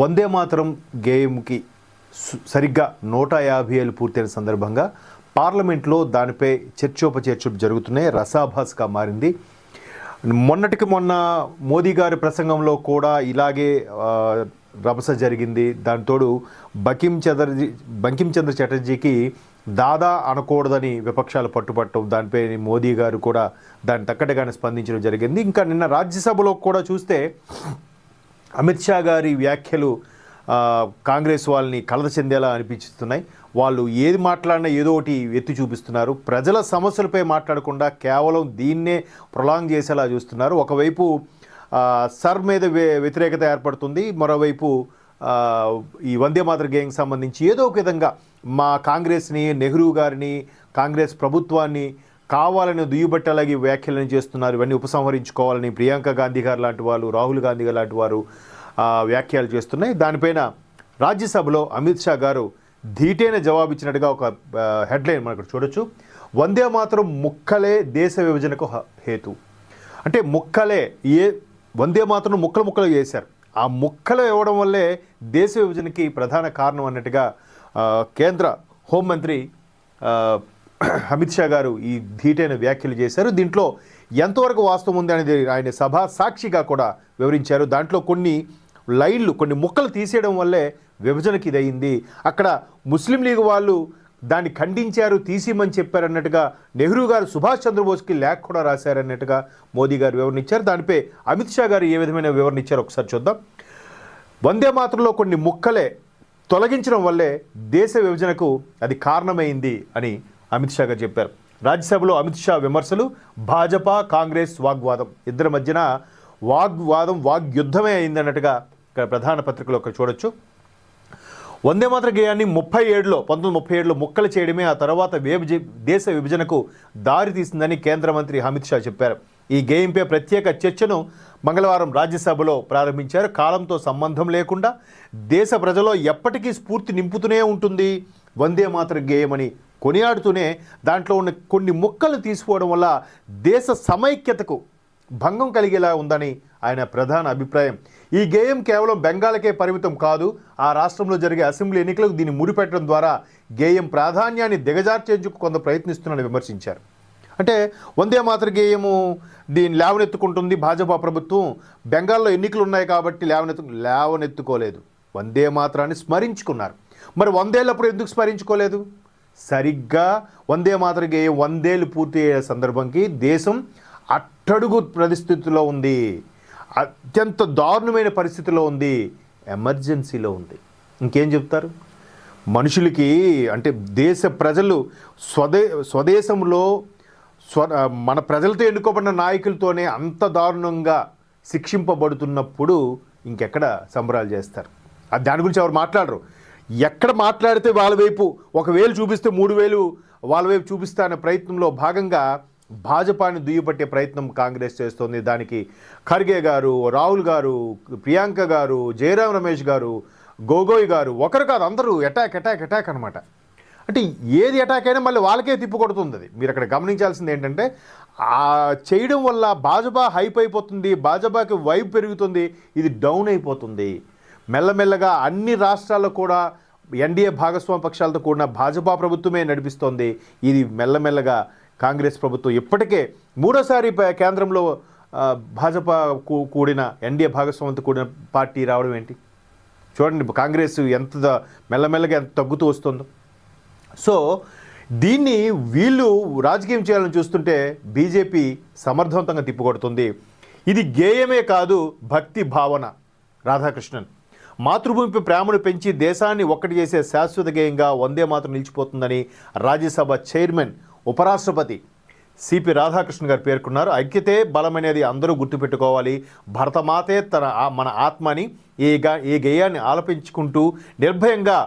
వందే మాతరం గేయంకి సరిగ్గా 150 ఏళ్ళు పూర్తయిన సందర్భంగా పార్లమెంట్లో దానిపై చర్చోపచర్చలు జరుగుతున్నాయి. రసాభాస్గా మారింది. మొన్నటికి మొన్న మోదీ గారి ప్రసంగంలో కూడా ఇలాగే రభస జరిగింది. దానితోడు బంకించంద్ర చటర్జీకి దాదా అనకూడదని విపక్షాలు పట్టుపట్టడం, దానిపై మోదీ గారు కూడా దాన్ని తక్కటగానే స్పందించడం జరిగింది. ఇంకా నిన్న రాజ్యసభలో కూడా చూస్తే అమిత్ షా గారి వ్యాఖ్యలు కాంగ్రెస్ వాళ్ళని కలత చెందేలా అనిపిస్తున్నాయి. వాళ్ళు ఏది మాట్లాడినా ఏదో ఒకటి ఎత్తి చూపిస్తున్నారు. ప్రజల సమస్యలపై మాట్లాడకుండా కేవలం దీన్నే ప్రొలాంగ్ చేసేలా చూస్తున్నారు. ఒకవైపు సర్ మీద వ్యతిరేకత ఏర్పడుతుంది, మరోవైపు ఈ వందే మాతర గేయంకి సంబంధించి ఏదో ఒక విధంగా మా కాంగ్రెస్ని, నెహ్రూ గారిని, కాంగ్రెస్ ప్రభుత్వాన్ని కావాలని దుయ్యబట్టేలాగి వ్యాఖ్యలను చేస్తున్నారు. ఇవన్నీ ఉపసంహరించుకోవాలని ప్రియాంక గాంధీ గారు లాంటి వాళ్ళు, రాహుల్ గాంధీ గారు లాంటి వారు వ్యాఖ్యలు చేస్తున్నాయి. దానిపైన రాజ్యసభలో అమిత్ షా గారు ధీటైన జవాబిచ్చినట్టుగా ఒక హెడ్లైన్ మనం ఇక్కడ చూడొచ్చు. వందే మాతరం ముక్కలే దేశ విభజనకు హేతు. అంటే ముక్కలే వందే మాతరం ముక్కలు చేశారు. ఆ ముక్కలు ఇవ్వడం వల్లే దేశ విభజనకి ప్రధాన కారణం అన్నట్టుగా కేంద్ర హోంమంత్రి అమిత్ షా గారు ఈ ధీటైన వ్యాఖ్యలు చేశారు. దీంట్లో ఎంతవరకు వాస్తవం ఉంది అనేది ఆయన సభా సాక్షిగా కూడా వివరించారు. దాంట్లో కొన్ని ముక్కలు తీసేయడం వల్లే విభజనకి ఇదయింది. అక్కడ ముస్లిం లీగ్ వాళ్ళు దాన్ని ఖండించారు, తీసిమని చెప్పారన్నట్టుగా నెహ్రూ గారు సుభాష్ చంద్రబోస్కి లేఖ కూడా రాశారన్నట్టుగా మోదీ గారు వివరణ ఇచ్చారు. దానిపై అమిత్ షా గారు ఏ విధమైన వివరణ ఇచ్చారో ఒకసారి చూద్దాం. వందే మాతరంలో కొన్ని ముక్కలే తొలగించడం వల్లే దేశ విభజనకు అది కారణమైంది అని అమిత్ షా గారు చెప్పారు. రాజ్యసభలో అమిత్ షా విమర్శలు, భాజపా కాంగ్రెస్ వాగ్వాదం, ఇద్దరి మధ్యన వాగ్యుద్ధమే అయిందన్నట్టుగా ఇక్కడ ప్రధాన పత్రికలో ఒకటి చూడొచ్చు. వందే మాతర గేయాన్ని 1937లో ముక్కలు చేయడమే ఆ తర్వాత దేశ విభజనకు దారి తీసిందని కేంద్ర మంత్రి అమిత్ షా చెప్పారు. ఈ గేయంపై ప్రత్యేక చర్చను మంగళవారం రాజ్యసభలో ప్రారంభించారు. కాలంతో సంబంధం లేకుండా దేశ ప్రజల్లో ఎప్పటికీ స్ఫూర్తి నింపుతూనే ఉంటుంది వందే మాతర గేయమని కొనియాడుతూనే దాంట్లో ఉన్న కొన్ని ముక్కలు తీసుకోవడం వల్ల దేశ సమైక్యతకు భంగం కలిగేలా ఉందని ఆయన ప్రధాన అభిప్రాయం. ఈ గేయం కేవలం బెంగాల్కే పరిమితం కాదు, ఆ రాష్ట్రంలో జరిగే అసెంబ్లీ ఎన్నికలకు దీన్ని ముడిపెట్టడం ద్వారా గేయం ప్రాధాన్యాన్ని దిగజార్చేందుకు కొంత ప్రయత్నిస్తున్నారని విమర్శించారు. అంటే వందే మాతర గేయము దీన్ని లేవనెత్తుకుంటుంది భాజపా ప్రభుత్వం, బెంగాల్లో ఎన్నికలు ఉన్నాయి కాబట్టి లేవనెత్తుకోలేదు, వందే మాతరాన్ని స్మరించుకున్నారు. మరి 100 ఏళ్ళప్పుడు ఎందుకు స్మరించుకోలేదు? సరిగ్గా వందే మాతర గేయం 100 ఏళ్ళు పూర్తి అయ్యే సందర్భంకి దేశం అట్టడుగు పరిస్థితిలో ఉంది, అత్యంత దారుణమైన పరిస్థితిలో ఉంది, ఎమర్జెన్సీలో ఉంది. ఇంకేం చెప్తారు మనుషులకి? అంటే దేశ ప్రజలు స్వదేశంలో మన ప్రజలతో ఎన్నుకోబడిన నాయకులతోనే అంత దారుణంగా శిక్షింపబడుతున్నప్పుడు ఇంకెక్కడ సంబరాలు చేస్తారు? దాని గురించి ఎవరు మాట్లాడరు. ఎక్కడ మాట్లాడితే వాళ్ళ వైపు 1,000 చూపిస్తే 3,000 వాళ్ళ వైపు చూపిస్తా అనే ప్రయత్నంలో భాగంగా భాజపాని దుయ్యబట్టే ప్రయత్నం కాంగ్రెస్ చేస్తోంది. దానికి ఖర్గే గారు, రాహుల్ గారు, ప్రియాంక గారు, జయరాం రమేష్ గారు, గోగోయ్ గారు, ఒకరు కాదు అందరూ అటాక్ అనమాట. అంటే ఏది అటాక్ అయినా మళ్ళీ వాళ్ళకే తిప్పు కొడుతుంది. అది మీరు అక్కడ గమనించాల్సింది ఏంటంటే చేయడం వల్ల భాజపా హైప్ అయిపోతుంది, భాజపాకి వైబ్ పెరుగుతుంది, ఇది డౌన్ అయిపోతుంది. మెల్లమెల్లగా అన్ని రాష్ట్రాల్లో కూడా ఎన్డీఏ భాగస్వామ్య పక్షాలతో కూడిన భాజపా ప్రభుత్వమే నడిపిస్తోంది. ఇది మెల్లమెల్లగా కాంగ్రెస్ ప్రభుత్వం ఇప్పటికే 3వ కేంద్రంలో భాజపా కూడిన ఎన్డీఏ భాగస్వామ్యంతో కూడిన పార్టీ రావడం ఏంటి చూడండి. కాంగ్రెస్ ఎంత మెల్లమెల్లగా ఎంత తగ్గుతూ వస్తుందో. సో దీన్ని వీళ్ళు రాజకీయం చేయాలని చూస్తుంటే బీజేపీ సమర్థవంతంగా తిప్పుకొడుతుంది. ఇది గేయమే కాదు, భక్తి భావన. రాధాకృష్ణన్ మాతృభూమిపై ప్రేమను పెంచి దేశాన్ని ఒక్కటి చేసే శాశ్వత గేయంగా వందే మాతరం నిలిచిపోతుందని రాజ్యసభ చైర్మన్ ఉపరాష్ట్రపతి సిపి రాధాకృష్ణన్ గారు పేర్కొన్నారు. ఐక్యతే బలమనేది అందరూ గుర్తుపెట్టుకోవాలి. భరతమాతే మన ఆత్మని ఈ గేయాన్ని ఆలపించుకుంటూ నిర్భయంగా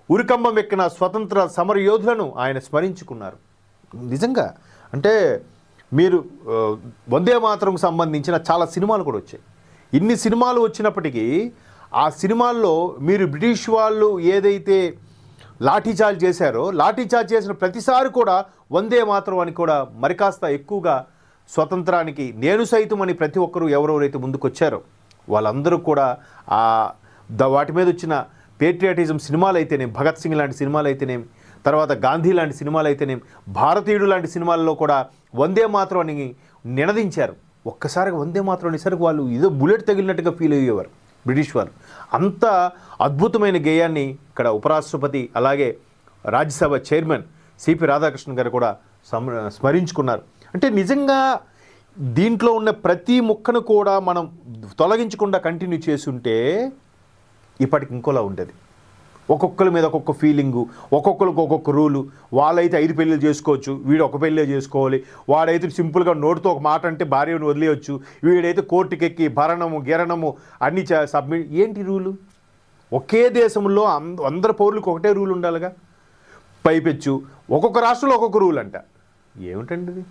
ఉరికంబం ఎక్కిన స్వతంత్ర సమర యోధులను ఆయన స్మరించుకున్నారు. నిజంగా అంటే మీరు వందే మాతరంకు సంబంధించిన చాలా సినిమాలు కూడా వచ్చాయి. ఇన్ని సినిమాలు వచ్చినప్పటికీ ఆ సినిమాల్లో మీరు బ్రిటిష్ వాళ్ళు ఏదైతే లాఠీచార్జ్ చేశారో, లాఠీచార్జ్ చేసిన ప్రతిసారి కూడా వందే మాతరం అని కూడా మరి కాస్త ఎక్కువగా స్వతంత్రానికి నేను సైతం అని ప్రతి ఒక్కరూ ఎవరెవరైతే ముందుకొచ్చారో వాళ్ళందరూ కూడా ఆ వాటి మీద వచ్చిన పేట్రియాటిజం సినిమాలు అయితేనేమి, భగత్ సింగ్ లాంటి సినిమాలు అయితేనేమి, తర్వాత గాంధీ లాంటి సినిమాలు అయితేనేమి, భారతీయుడు లాంటి సినిమాల్లో కూడా వందే మాతరం అని నినదించారు. ఒక్కసారిగా వందే మాతరం అనేసరికి వాళ్ళు ఏదో బుల్లెట్ తగిలినట్టుగా ఫీల్ అయ్యేవారు బ్రిటిష్ వారు. అంత అద్భుతమైన గేయాన్ని ఇక్కడ ఉపరాష్ట్రపతి అలాగే రాజ్యసభ చైర్మన్ సిపి రాధాకృష్ణన్ గారు కూడా స్మరించుకున్నారు. అంటే నిజంగా దీంట్లో ఉన్న ప్రతి ముక్కను కూడా మనం తొలగించకుండా కంటిన్యూ చేసుంటే ఇప్పటికి ఇంకోలా ఉండేది. ఒక్కొక్కరి మీద ఒక్కొక్క ఫీలింగు, ఒక్కొక్కరికి ఒక్కొక్క రూలు. వాళ్ళైతే 5 పెళ్ళిళ్ళు చేసుకోవచ్చు, వీడు ఒక పెళ్ళే చేసుకోవాలి. వాడైతే సింపుల్గా నోటితో ఒక మాట అంటే భార్యను వదిలేయచ్చు, వీడైతే కోర్టుకెక్కి భరణము గిరణము అన్నీ సబ్మిట్. ఏంటి రూలు? ఒకే దేశంలో అందరు పౌరులకు ఒకటే రూల్ ఉండాలిగా. పైపెచ్చు ఒక్కొక్క రాష్ట్రంలో ఒక్కొక్క రూల్ అంట. ఏమిటండి ఇది?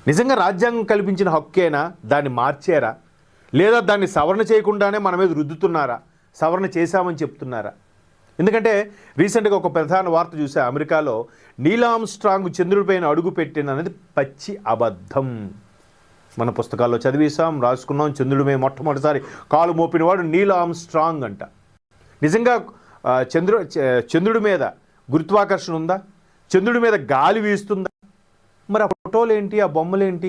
నిజంగా రాజ్యాంగం కల్పించిన హక్కేనా? దాన్ని మార్చారా? లేదా దాన్ని సవరణ చేయకుండానే మన మీద రుద్దుతున్నారా? సవరణ చేశామని చెప్తున్నారా? ఎందుకంటే రీసెంట్గా ఒక ప్రధాన వార్త చూసా. అమెరికాలో నీల్ ఆర్మ్స్ట్రాంగ్ చంద్రుడిపైన అడుగు పెట్టినది పచ్చి అబద్ధం. మన పుస్తకాల్లో చదివేశాం, రాసుకున్నాం. చంద్రుడి మీద మొట్టమొదటిసారి కాలు మోపినవాడు నీల్ ఆర్మ్స్ట్రాంగ్ అంట. నిజంగా చంద్రుడి మీద గురుత్వాకర్షణ ఉందా? చంద్రుడి మీద గాలి వీస్తుందా? మరి ఆ ఫోటోలు ఏంటి, ఆ బొమ్మలు ఏంటి?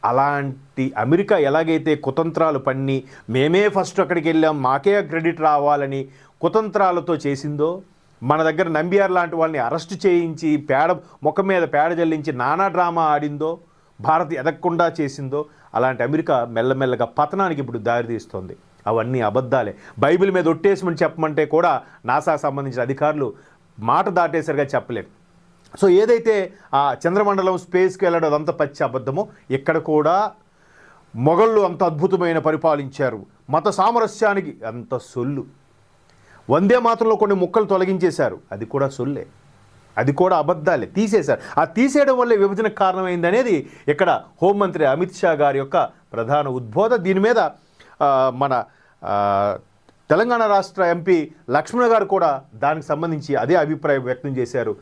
అలాంటి అమెరికా ఎలాగైతే కుతంత్రాలు పన్ని మేమే ఫస్ట్ అక్కడికి వెళ్ళాం, మాకే క్రెడిట్ రావాలని కుతంత్రాలతో చేసిందో, మన దగ్గర నంబియార్ లాంటి వాళ్ళని అరెస్ట్ చేయించి ముఖం మీద పేడ జల్లించి నానా డ్రామా ఆడిందో, భారత్ ఎదగకుండా చేసిందో, అలాంటి అమెరికా మెల్లమెల్లగా పతనానికి ఇప్పుడు దారితీస్తోంది. అవన్నీ అబద్ధాలే. బైబిల్ మీద ఒట్టేసమని చెప్పమంటే కూడా నాసా సంబంధించిన అధికారులు మాట దాటేసరిగా చెప్పలేరు. సో ఏదైతే ఆ చంద్రమండలం స్పేస్కి వెళ్ళడం అదంతా పచ్చి అబద్ధమో, ఇక్కడ కూడా మొఘళ్ళు అంత అద్భుతమైన పరిపాలించారు, మత సామరస్యానికి అంత సొల్లు. వందే మాత్రంలో కొన్ని ముక్కలు తొలగించేశారు, అది కూడా సొల్లే, అది కూడా అబద్ధాలే, తీసేశారు. ఆ తీసేయడం వల్లే విభజనకు కారణమైంది అనేది ఇక్కడ హోంమంత్రి అమిత్ షా గారి యొక్క ప్రధాన ఉద్బోధ. దీని మీద మన తెలంగాణ రాష్ట్ర ఎంపీ లక్ష్మణ గారు కూడా దానికి సంబంధించి అదే అభిప్రాయం వ్యక్తం చేశారు.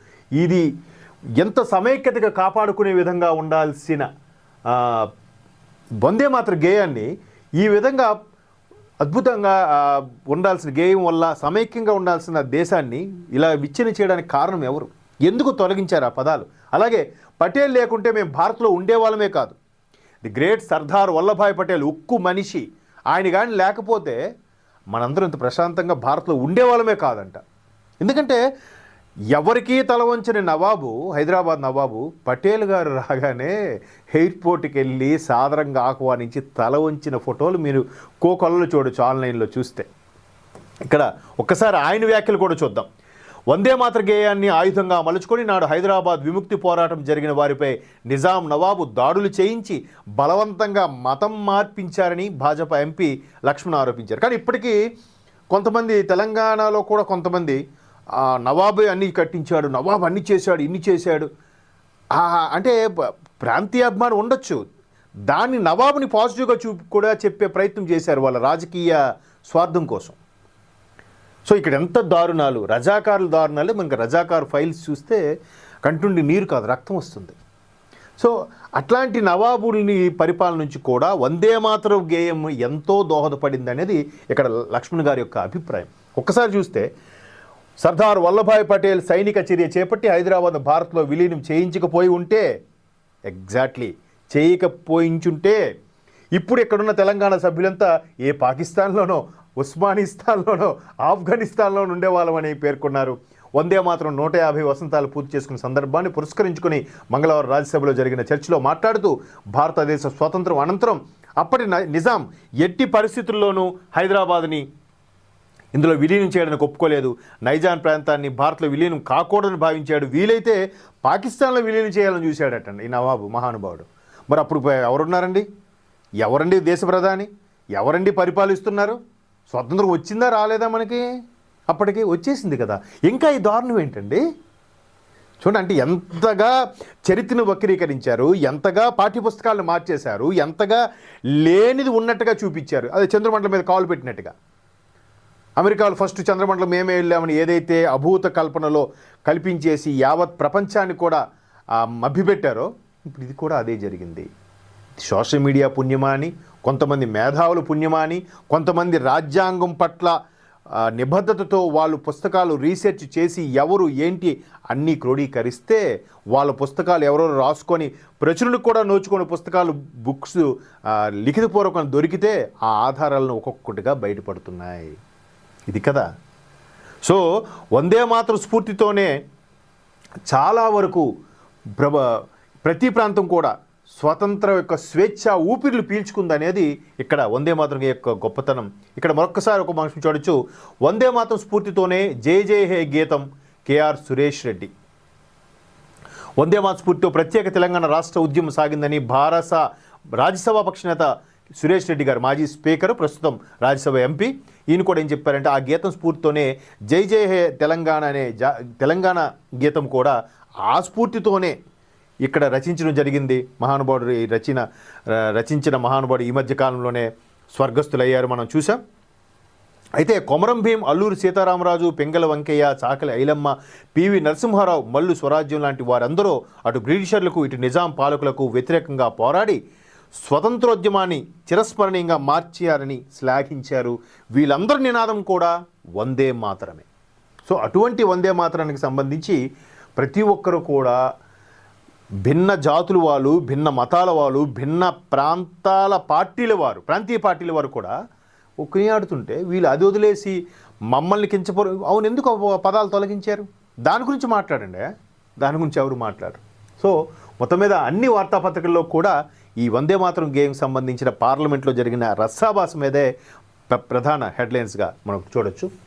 ఇది ఎంత సమైక్యతగా కాపాడుకునే విధంగా ఉండాల్సిన వందే మాతర గేయాన్ని ఈ విధంగా అద్భుతంగా ఉండాల్సిన గేయం వల్ల సమైక్యంగా ఉండాల్సిన దేశాన్ని ఇలా విచ్ఛిన్నం చేయడానికి కారణం ఎవరు? ఎందుకు తొలగించారు ఆ పదాలు? అలాగే పటేల్ లేకుంటే మేము భారత్లో ఉండేవాళ్ళమే కాదు. ది గ్రేట్ సర్దార్ వల్లభాయ్ పటేల్ ఉక్కు మనిషి, ఆయన కానీ లేకపోతే మనందరం ఇంత ప్రశాంతంగా భారత్లో ఉండేవాళ్ళమే కాదంట. ఎందుకంటే ఎవరికీ తల వంచని నవాబు, హైదరాబాద్ నవాబు పటేల్ గారు రాగానే ఎయిర్పోర్ట్కి వెళ్ళి సాదరంగా ఆహ్వానించి తల వంచిన ఫోటోలు మీరు కోకొల్లలో చూడొచ్చు ఆన్లైన్లో చూస్తే. ఇక్కడ ఒక్కసారి ఆయన వ్యాఖ్యలు కూడా చూద్దాం. వందే మాతర గేయాన్ని ఆయుధంగా మలుచుకొని నాడు హైదరాబాద్ విముక్తి పోరాటం జరిగిన వారిపై నిజాం నవాబు దాడులు చేయించి బలవంతంగా మతం మార్పించారని భాజపా ఎంపీ లక్ష్మణ్ ఆరోపించారు. కానీ ఇప్పటికీ కొంతమంది తెలంగాణలో కూడా కొంతమంది నవాబే అన్నీ కట్టించాడు, నవాబు అన్ని చేశాడు, ఇన్ని చేశాడు అంటే ప్రాంతీయ అభిమానం ఉండొచ్చు, దాన్ని నవాబుని పాజిటివ్గా కూడా చెప్పే ప్రయత్నం చేశారు వాళ్ళ రాజకీయ స్వార్థం కోసం. సో ఇక్కడ ఎంత దారుణాలు, రజాకారుల దారుణాలు. మనకి రజాకారు ఫైల్స్ చూస్తే కంటుండి నీరు కాదు రక్తం వస్తుంది. సో అట్లాంటి నవాబుల్ని పరిపాలన నుంచి కూడా వందే మాతరం గేయం ఎంతో దోహదపడింది అనేది ఇక్కడ లక్ష్మణ్ గారి యొక్క అభిప్రాయం. ఒక్కసారి చూస్తే సర్దార్ వల్లభాయ్ పటేల్ సైనిక చర్య చేపట్టి హైదరాబాద్ భారత్లో విలీనం చేయించకపోయి ఉంటే, ఎగ్జాక్ట్లీ చేయకపోయించుంటే ఇప్పుడు ఇక్కడున్న తెలంగాణ సభ్యులంతా ఏ పాకిస్తాన్లోనో, ఉస్మానిస్తాన్లోనో, ఆఫ్ఘనిస్తాన్లోనో ఉండేవాళ్ళమని పేర్కొన్నారు. వందే మాత్రం 150 వసంతాలు పూర్తి చేసుకున్న సందర్భాన్ని పురస్కరించుకుని మంగళవారం రాజ్యసభలో జరిగిన చర్చలో మాట్లాడుతూ భారతదేశ స్వాతంత్రం అనంతరం అప్పటి నిజాం ఎట్టి పరిస్థితుల్లోనూ హైదరాబాద్ని ఇందులో విలీనం చేయడానికి ఒప్పుకోలేదు. నైజాం ప్రాంతాన్ని భారత్లో విలీనం కాకూడదని భావించాడు. వీలైతే పాకిస్తాన్లో విలీనం చేయాలని చూశాడటండి ఈ నవాబు మహానుభావుడు. మరి అప్పుడు ఎవరున్నారండి? ఎవరండి దేశ ప్రధాని? ఎవరండి పరిపాలిస్తున్నారు? స్వతంత్రం వచ్చిందా రాలేదా? మనకి అప్పటికి వచ్చేసింది కదా. ఇంకా ఈ దారుణం ఏంటండి? చూడండి, అంటే ఎంతగా చరిత్రను వక్రీకరించారు, ఎంతగా పాఠ్యపుస్తకాలను మార్చేశారు, ఎంతగా లేనిది ఉన్నట్టుగా చూపించారు. అదే చంద్రమండలం మీద కాలు పెట్టినట్టుగా. అమెరికాలో ఫస్ట్ చంద్రమండలం మేమే వెళ్ళామని ఏదైతే అభూత కల్పనలో కల్పించేసి యావత్ ప్రపంచాన్ని కూడా మభ్యపెట్టారో, ఇప్పుడు ఇది కూడా అదే జరిగింది. సోషల్ మీడియా పుణ్యమా అని, కొంతమంది మేధావులు పుణ్యమా అని, కొంతమంది రాజ్యాంగం పట్ల నిబద్ధతతో వాళ్ళు పుస్తకాలు రీసెర్చ్ చేసి ఎవరు ఏంటి అన్నీ క్రోడీకరిస్తే వాళ్ళ పుస్తకాలు ఎవరెవరు రాసుకొని ప్రచురణకు కూడా నోచుకొని పుస్తకాలు బుక్స్ లిఖితపూర్వకంగా దొరికితే ఆ ఆధారాలను ఒక్కొక్కటిగా బయటపడుతున్నాయి. ఇది కదా. సో వందే మాతరం స్ఫూర్తితోనే చాలా వరకు ప్రతి ప్రాంతం కూడా స్వతంత్ర యొక్క స్వేచ్ఛ ఊపిరిలు పీల్చుకుందనేది ఇక్కడ వందే మాతరం యొక్క గొప్పతనం. ఇక్కడ మరొక్కసారి ఒక మనిషి చూడొచ్చు. వందే మాతరం స్ఫూర్తితోనే జై జై హే గీతం కేఆర్ సురేష్ రెడ్డి. వందే మాతరం స్ఫూర్తితో ప్రత్యేక తెలంగాణ రాష్ట్ర ఉద్యమం సాగిందని రాజ్యసభ పక్ష నేత సురేష్ రెడ్డి గారు, మాజీ స్పీకరు, ప్రస్తుతం రాజ్యసభ ఎంపీ, ఈయన కూడా ఏం చెప్పారంటే ఆ గీతం స్ఫూర్తితోనే జై జై హే తెలంగాణ అనే తెలంగాణ గీతం కూడా ఆ స్ఫూర్తితోనే ఇక్కడ రచించడం జరిగింది. మహానుభావుడు రచించిన మహానుభావుడు ఈ మధ్య కాలంలోనే స్వర్గస్థులయ్యారు, మనం చూసాం. అయితే కొమరం భీం, అల్లూరి సీతారామరాజు, పెంగళ వెంకయ్య, చాకలి ఐలమ్మ, పివి నరసింహారావు, మల్లు స్వరాజ్యం లాంటి వారందరూ అటు బ్రిటిషర్లకు ఇటు నిజాం పాలకులకు వ్యతిరేకంగా పోరాడి స్వతంత్రోద్యమాన్ని చిరస్మరణీయంగా మార్చారని శ్లాఘించారు. వీళ్ళందరి నినాదం కూడా వందే మాతరమే. సో అటువంటి వందే మాతరానికి సంబంధించి ప్రతి ఒక్కరు కూడా భిన్న జాతుల వాళ్ళు, భిన్న మతాల వాళ్ళు, భిన్న ప్రాంతాల పార్టీల వారు, ప్రాంతీయ పార్టీల వారు కూడా కొనియాడుతుంటే వీళ్ళు అది వదిలేసి మమ్మల్ని అవును ఎందుకు పదాలు తొలగించారు, దాని గురించి మాట్లాడండి. దాని గురించి ఎవరు మాట్లాడరు. సో మొత్తం మీద అన్ని వార్తాపత్రికల్లో కూడా ఈ వందే మాతరం గేమ్ సంబంధించిన పార్లమెంట్లో జరిగిన రస్సాబాస్ మీదే ప్రధాన హెడ్లైన్స్గా మనం చూడొచ్చు.